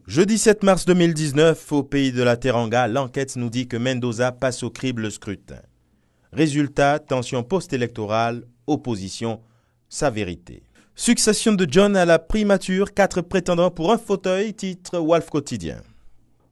Jeudi 7 mars 2019, au pays de la Teranga, l'enquête nous dit que Mendoza passe au crible le scrutin. Résultat, tension post-électorale, opposition, sa vérité. Succession de John à la primature, 4 prétendants pour un fauteuil, titre Walf Quotidien.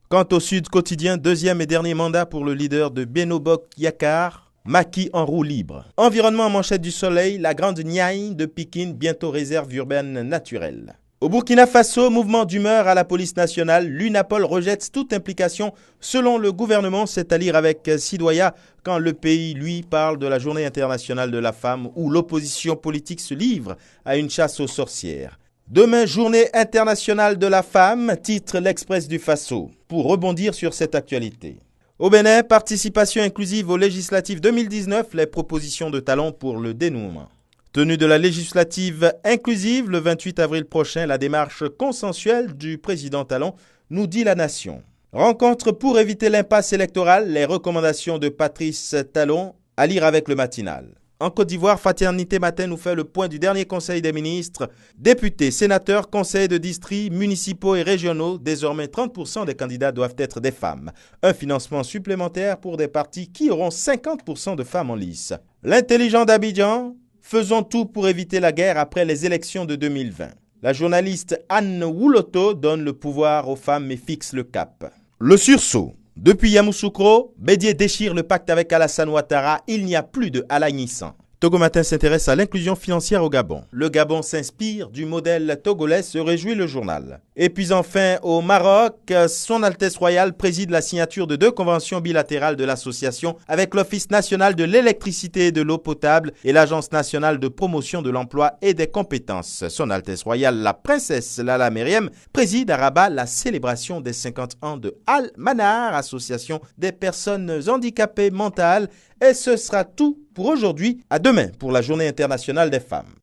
Quant au Sud Quotidien, deuxième et dernier mandat pour le leader de Benno-Bokk Yakaar, Macky en roue libre. Environnement en manchette du soleil, la grande Niayes de Pikine, bientôt réserve urbaine naturelle. Au Burkina Faso, mouvement d'humeur à la police nationale, l'UNAPOL rejette toute implication selon le gouvernement, c'est à lire avec Sidoya, quand le pays, lui, parle de la journée internationale de la femme où l'opposition politique se livre à une chasse aux sorcières. Demain, journée internationale de la femme, titre l'Express du Faso, pour rebondir sur cette actualité. Au Bénin, participation inclusive aux législatives 2019, les propositions de talons pour le dénouement. Tenue de la législative inclusive le 28 avril prochain, la démarche consensuelle du président Talon, nous dit la Nation. Rencontre pour éviter l'impasse électorale, les recommandations de Patrice Talon, à lire avec le matinal. En Côte d'Ivoire, Fraternité Matin nous fait le point du dernier Conseil des ministres. Députés, sénateurs, conseils de districts, municipaux et régionaux, désormais 30% des candidats doivent être des femmes. Un financement supplémentaire pour des partis qui auront 50% de femmes en lice. L'intelligent d'Abidjan, faisons tout pour éviter la guerre après les élections de 2020. La journaliste Anne Wouloto donne le pouvoir aux femmes et fixe le cap. Le sursaut. Depuis Yamoussoukro, Bédié déchire le pacte avec Alassane Ouattara. Il n'y a plus de Alain-Nissan. Togo Matin s'intéresse à l'inclusion financière au Gabon. Le Gabon s'inspire du modèle togolais, se réjouit le journal. Et puis enfin, au Maroc, Son Altesse Royale préside la signature de 2 conventions bilatérales de l'association avec l'Office national de l'électricité et de l'eau potable et l'Agence nationale de promotion de l'emploi et des compétences. Son Altesse Royale, la princesse Lala Meriem, préside à Rabat la célébration des 50 ans de Al-Manar, association des personnes handicapées mentales. Et ce sera tout pour aujourd'hui. À demain pour la Journée internationale des femmes.